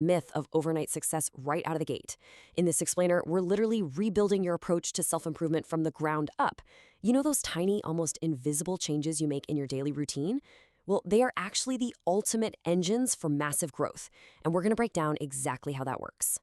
Myth of overnight success right out of the gate. In this explainer, we're literally rebuilding your approach to self improvement from the ground up. You know those tiny, almost invisible changes you make in your daily routine? Well, they are actually the ultimate engines for massive growth, and we're going to break down exactly how that works.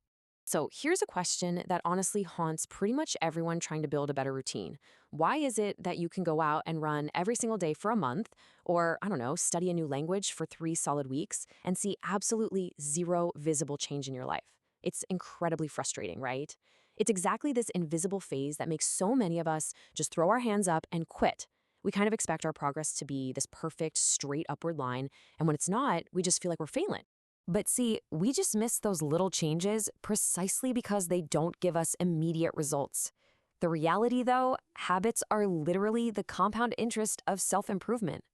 So, here's a question that honestly haunts pretty much everyone trying to build a better routine. Why is it that you can go out and run every single day for a month, or, I don't know, study a new language for 3 solid weeks and see absolutely zero visible change in your life? It's incredibly frustrating, right? It's exactly this invisible phase that makes so many of us just throw our hands up and quit. We kind of expect our progress to be this perfect, straight upward line, and when it's not, we just feel like we're failing. But see, we just miss those little changes precisely because they don't give us immediate results. The reality, though, habits are literally the compound interest of self improvement.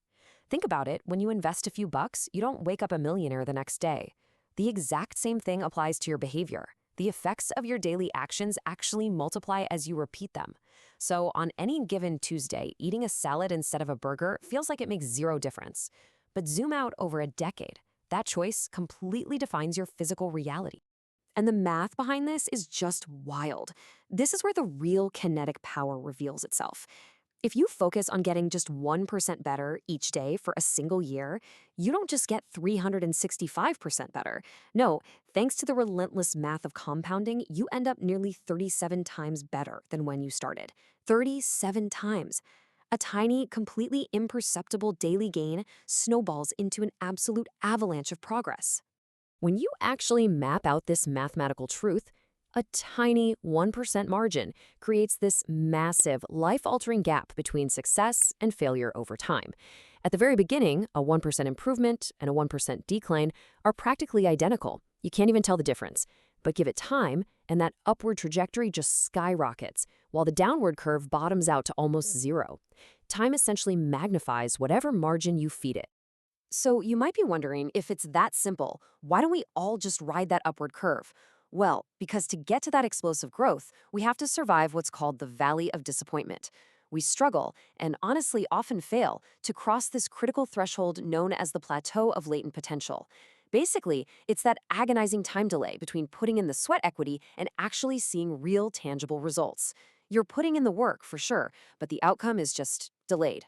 Think about it, when you invest a few bucks, you don't wake up a millionaire the next day. The exact same thing applies to your behavior. The effects of your daily actions actually multiply as you repeat them. So, on any given Tuesday, eating a salad instead of a burger feels like it makes zero difference. But zoom out over a decade. That choice completely defines your physical reality. And the math behind this is just wild. This is where the real kinetic power reveals itself. If you focus on getting just 1% better each day for a single year, you don't just get 365% better. No, thanks to the relentless math of compounding, you end up nearly 37 times better than when you started. 37 times. A tiny, completely imperceptible daily gain snowballs into an absolute avalanche of progress. When you actually map out this mathematical truth, a tiny 1% margin creates this massive, life-altering gap between success and failure over time. At the very beginning, a 1% improvement and a 1% decline are practically identical. You can't even tell the difference. But give it time, and that upward trajectory just skyrockets, while the downward curve bottoms out to almost zero. Time essentially magnifies whatever margin you feed it. So you might be wondering, if it's that simple, why don't we all just ride that upward curve? Well, because to get to that explosive growth, we have to survive what's called the valley of disappointment. We struggle, and honestly often fail, to cross this critical threshold known as the plateau of latent potential. Basically, it's that agonizing time delay between putting in the sweat equity and actually seeing real tangible results. You're putting in the work, for sure, but the outcome is just delayed.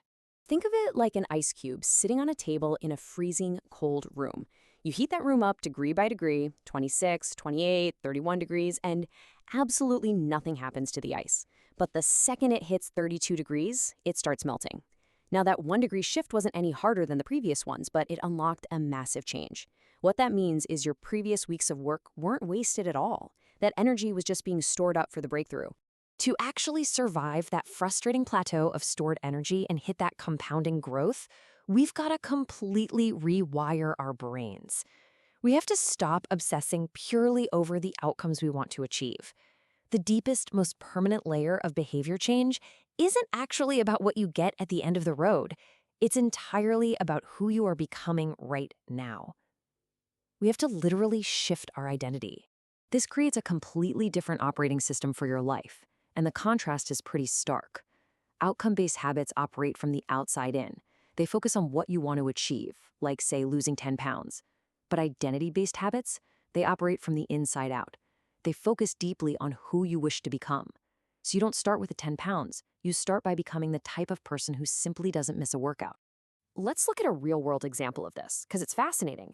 Think of it like an ice cube sitting on a table in a freezing cold room. You heat that room up degree by degree, 26, 28, 31 degrees, and absolutely nothing happens to the ice. But the second it hits 32 degrees, it starts melting. Now, that 1 degree shift wasn't any harder than the previous ones, but it unlocked a massive change. What that means is your previous weeks of work weren't wasted at all. That energy was just being stored up for the breakthrough. To actually survive that frustrating plateau of stored energy and hit that compounding growth, we've got to completely rewire our brains. We have to stop obsessing purely over the outcomes we want to achieve. The deepest, most permanent layer of behavior change isn't actually about what you get at the end of the road. It's entirely about who you are becoming right now. We have to literally shift our identity. This creates a completely different operating system for your life, and the contrast is pretty stark. Outcome-based habits operate from the outside in. They focus on what you want to achieve, like, say, losing 10 pounds. But identity-based habits, they operate from the inside out. They focus deeply on who you wish to become. So you don't start with the 10 pounds. You start by becoming the type of person who simply doesn't miss a workout. Let's look at a real-world example of this, because it's fascinating.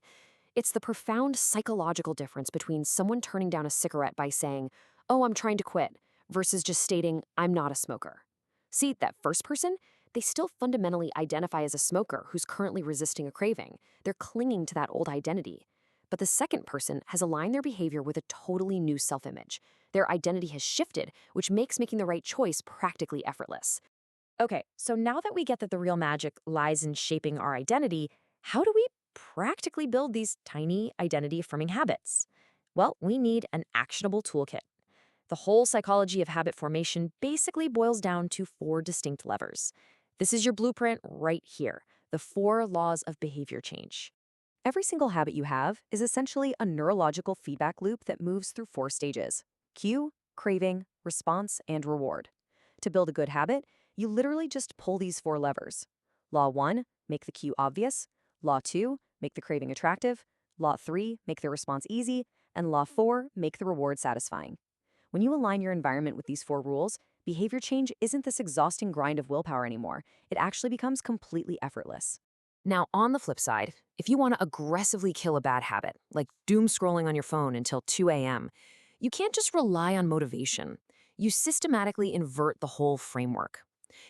It's the profound psychological difference between someone turning down a cigarette by saying, "Oh, I'm trying to quit," versus just stating, "I'm not a smoker." See, that first person, they still fundamentally identify as a smoker who's currently resisting a craving. They're clinging to that old identity. But the second person has aligned their behavior with a totally new self-image. Their identity has shifted, which makes making the right choice practically effortless. Okay, so now that we get that the real magic lies in shaping our identity, how do we practically build these tiny identity-affirming habits? Well, we need an actionable toolkit. The whole psychology of habit formation basically boils down to 4 distinct levers. This is your blueprint right here, the 4 laws of behavior change. Every single habit you have is essentially a neurological feedback loop that moves through 4 stages: cue, craving, response, and reward. To build a good habit, you literally just pull these 4 levers. Law 1, make the cue obvious. Law 2, make the craving attractive. Law 3, make the response easy. And Law 4, make the reward satisfying. When you align your environment with these 4 rules, behavior change isn't this exhausting grind of willpower anymore. It actually becomes completely effortless. Now, on the flip side, if you want to aggressively kill a bad habit, like doom scrolling on your phone until 2 a.m., you can't just rely on motivation. You systematically invert the whole framework.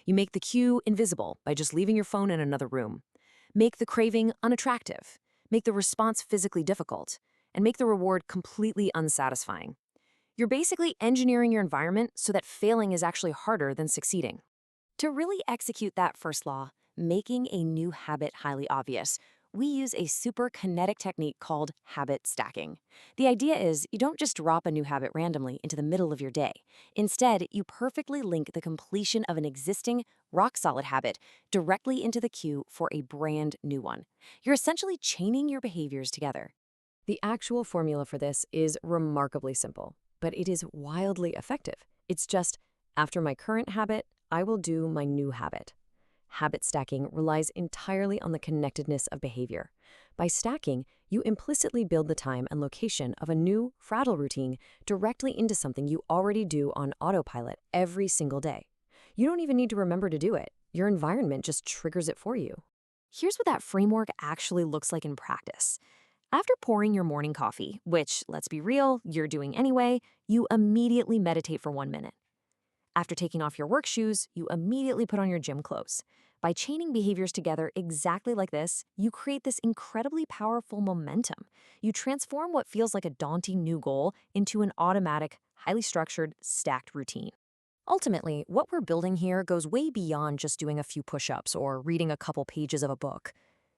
You make the cue invisible by just leaving your phone in another room. Make the craving unattractive. Make the response physically difficult. And make the reward completely unsatisfying. You're basically engineering your environment so that failing is actually harder than succeeding. To really execute that first law, making a new habit highly obvious, we use a super kinetic technique called habit stacking. The idea is you don't just drop a new habit randomly into the middle of your day. Instead, you perfectly link the completion of an existing, rock solid habit directly into the cue for a brand new one. You're essentially chaining your behaviors together. The actual formula for this is remarkably simple, but it is wildly effective. It's just, after my current habit, I will do my new habit. Habit stacking relies entirely on the connectedness of behavior. By stacking, you implicitly build the time and location of a new, fragile routine directly into something you already do on autopilot every single day. You don't even need to remember to do it. Your environment just triggers it for you. Here's what that framework actually looks like in practice. After pouring your morning coffee, which, let's be real, you're doing anyway, you immediately meditate for 1 minute. After taking off your work shoes, you immediately put on your gym clothes. By chaining behaviors together exactly like this, you create this incredibly powerful momentum. You transform what feels like a daunting new goal into an automatic, highly structured, stacked routine. Ultimately, what we're building here goes way beyond just doing a few push-ups or reading a couple pages of a book.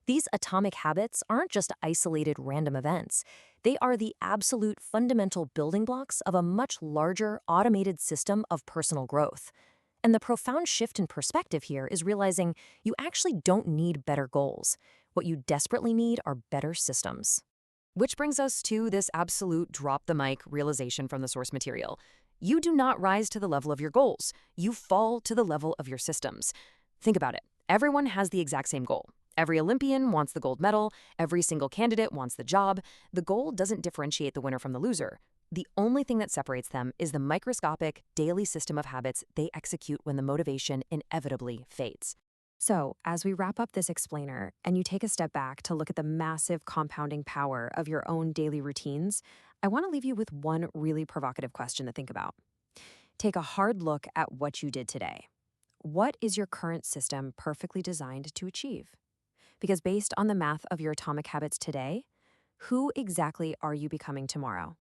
These atomic habits aren't just isolated random events. They are the absolute fundamental building blocks of a much larger, automated system of personal growth. And the profound shift in perspective here is realizing you actually don't need better goals. What you desperately need are better systems. Which brings us to this absolute drop the mic realization from the source material. You do not rise to the level of your goals. You fall to the level of your systems. Think about it. Everyone has the exact same goal. Every Olympian wants the gold medal. Every single candidate wants the job. The goal doesn't differentiate the winner from the loser. The only thing that separates them is the microscopic, daily system of habits they execute when the motivation inevitably fades. So, as we wrap up this explainer and you take a step back to look at the massive compounding power of your own daily routines, I want to leave you with one really provocative question to think about. Take a hard look at what you did today. What is your current system perfectly designed to achieve? Because based on the math of your atomic habits today, who exactly are you becoming tomorrow?